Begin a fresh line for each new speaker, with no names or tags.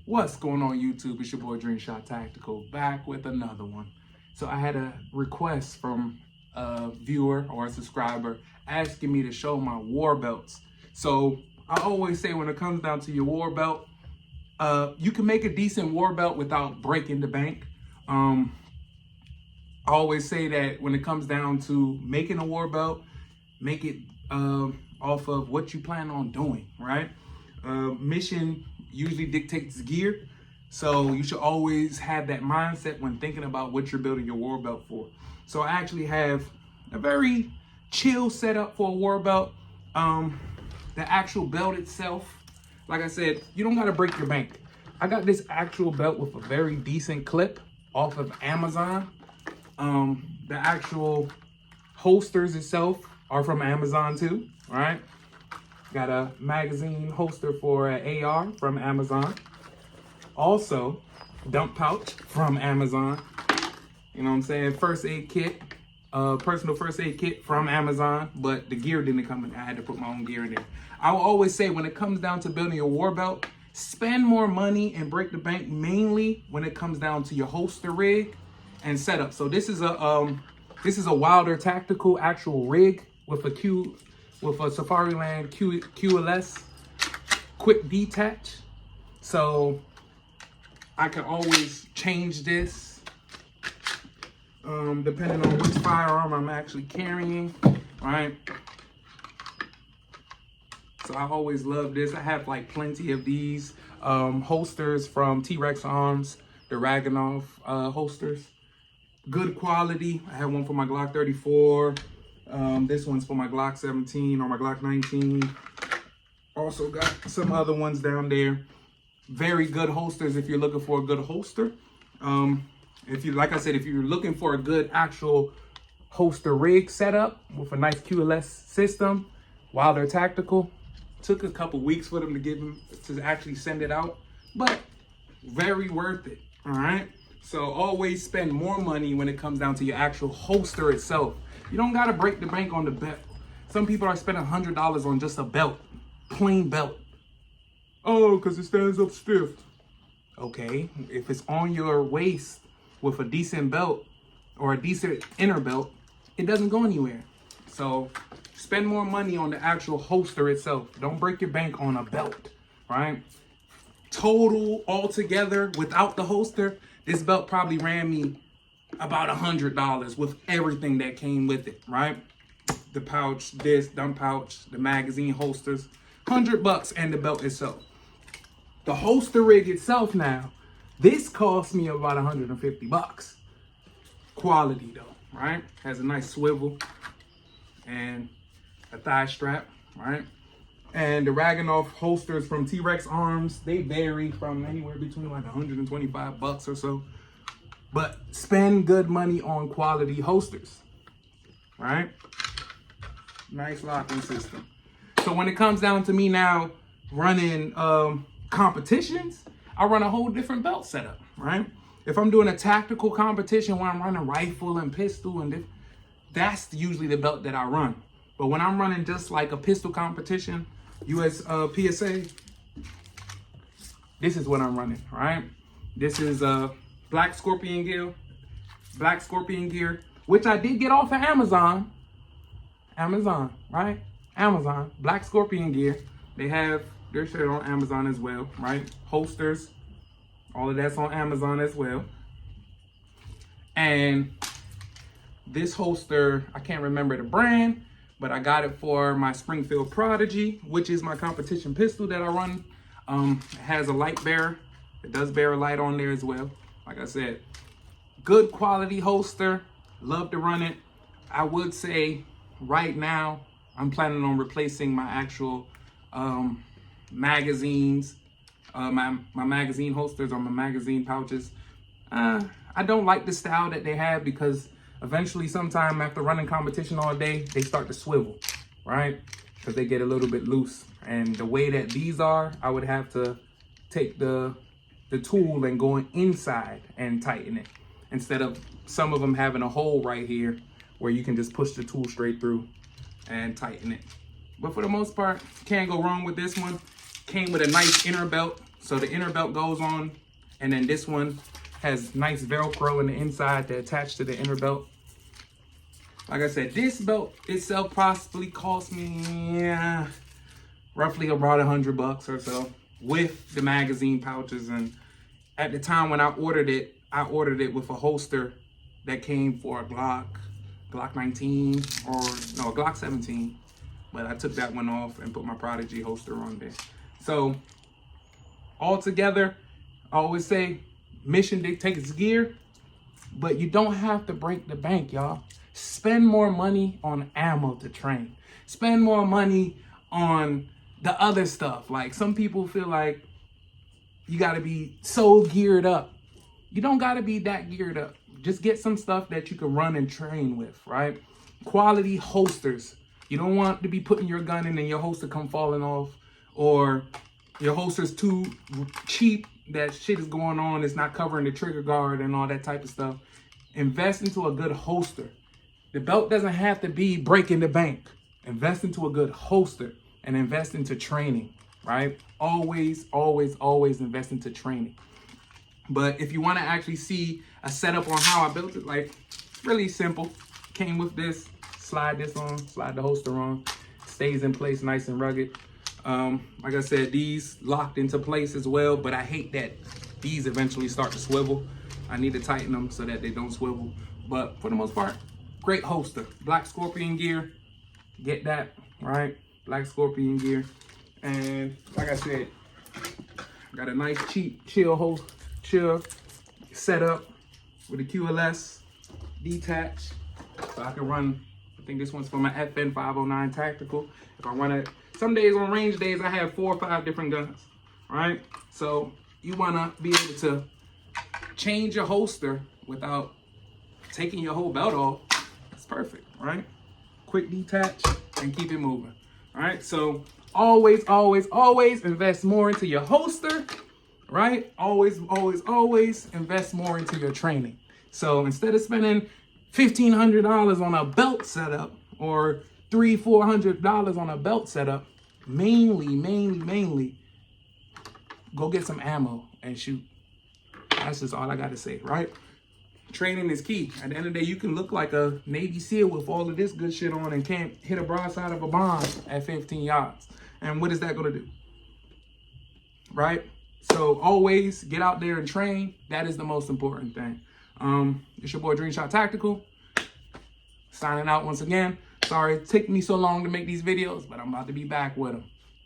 What's going on YouTube? It's your boy DreamShot Tactical back with another one. So I had a request from a viewer or a subscriber asking me to show my war belts. So I always say when it comes down to your war belt, you can make a decent war belt without breaking the bank. I always say that when it comes down to making a war belt, make it off of what you plan on doing, right? Mission usually dictates gear, so you should always have that mindset when thinking about what you're building your war belt for. So I actually have a very chill setup for a war belt. The actual belt itself, like I said, you don't gotta break your bank. I got this actual belt with a very decent clip off of Amazon. The actual holsters itself are from Amazon too, all right? Got a magazine holster for an AR from Amazon. Also, dump pouch from Amazon. You know what I'm saying? First aid kit, personal first aid kit from Amazon, but the gear didn't come in. I had to put my own gear in there. I will always say when it comes down to building your war belt, spend more money and break the bank mainly when it comes down to your holster rig and setup. So this is a Wilder Tactical actual rig with a Safariland QLS quick detach. So I can always change this depending on which firearm I'm actually carrying, right? So I always love this. I have like plenty of these holsters from T-Rex Arms, the Raganov holsters. Good quality. I have one for my Glock 34. This one's for my Glock 17 or my Glock 19. Also got some other ones down there. Very good holsters if you're looking for a good holster. Like I said, if you're looking for a good actual holster rig setup with a nice QLS system, Wilder Tactical. Took a couple weeks for them to actually send it out, but very worth it, all right? So always spend more money when it comes down to your actual holster itself. You don't gotta break the bank on the belt. Some people are spending $100 on just a belt, plain belt. Oh, because it stands up stiff. Okay, if it's on your waist with a decent belt or a decent inner belt, it doesn't go anywhere. So spend more money on the actual holster itself. Don't break your bank on a belt, right? Total altogether without the holster, this belt probably ran me about $100 with everything that came with it, right? The pouch, this dump pouch, the magazine holsters, $100 and the belt itself. The holster rig itself now, this cost me about $150. Quality though, right? Has a nice swivel and a thigh strap, right? And the Raganov holsters from T-Rex Arms, they vary from anywhere between like $125 or so. But spend good money on quality holsters, right? Nice locking system. So when it comes down to me now running competitions, I run a whole different belt setup, right? If I'm doing a tactical competition where I'm running rifle and pistol, and that's usually the belt that I run. But when I'm running just like a pistol competition, US PSA, this is what I'm running, right? This is Black Scorpion gear, which I did get off of Amazon, right? Amazon, Black Scorpion gear. They have their shit on Amazon as well, right? Holsters, all of that's on Amazon as well. And this holster, I can't remember the brand, but I got it for my Springfield Prodigy, which is my competition pistol that I run. It has a light bearer. It does bear a light on there as well. Like I said, good quality holster. Love to run it. I would say right now, I'm planning on replacing my actual magazines, my magazine holsters or my magazine pouches. I don't like the style that they have because eventually sometime after running competition all day, they start to swivel, right? Because they get a little bit loose. And the way that these are, I would have to take the tool and go inside and tighten it. Instead of some of them having a hole right here where you can just push the tool straight through and tighten it. But for the most part, can't go wrong with this one. Came with a nice inner belt, So the inner belt goes on, and then this one has nice Velcro in the inside to attach to the inner belt. Like I said, this belt itself possibly cost me roughly about $100 or so with the magazine pouches. And at the time when I ordered it with a holster that came for a Glock 19 or no, a Glock 17. But I took that one off and put my Prodigy holster on there. So altogether, I always say mission dictates gear, but you don't have to break the bank, y'all. Spend more money on ammo to train. Spend more money on the other stuff. Like, some people feel like you gotta be so geared up. You don't gotta be that geared up. Just get some stuff that you can run and train with, right? Quality holsters. You don't want to be putting your gun in and your holster come falling off, or your holster's too cheap, that shit is going on, it's not covering the trigger guard and all that type of stuff. Invest into a good holster. The belt doesn't have to be breaking the bank. Invest into a good holster and invest into training, right? Always, always, always invest into training. But if you want to actually see a setup on how I built it, like, it's really simple. Came with this, slide this on, slide the holster on, stays in place nice and rugged. Like I said, these locked into place as well, but I hate that these eventually start to swivel. I need to tighten them so that they don't swivel. But for the most part, great holster. Black Scorpion gear, get that, right? Black Scorpion gear. And like I said, got a nice cheap chill setup with a QLS detach. So I can run, I think this one's for my FN 509 Tactical. If I run it, some days on range days, I have 4 or 5 different guns, right? So you wanna be able to change your holster without taking your whole belt off. It's perfect, right? Quick detach and keep it moving, all right? So always, always, always invest more into your holster, right? Always, always, always invest more into your training. So instead of spending $1,500 on a belt setup or $300-400 on a belt setup, mainly go get some ammo and shoot. That's just all I gotta say, right? Training is key. At the end of the day, you can look like a Navy SEAL with all of this good shit on and can't hit a broadside of a bomb at 15 yards. And what is that gonna do? Right? So always get out there and train. That is the most important thing. It's your boy DreamShot Tactical. Signing out once again. Sorry it took me so long to make these videos, but I'm about to be back with them.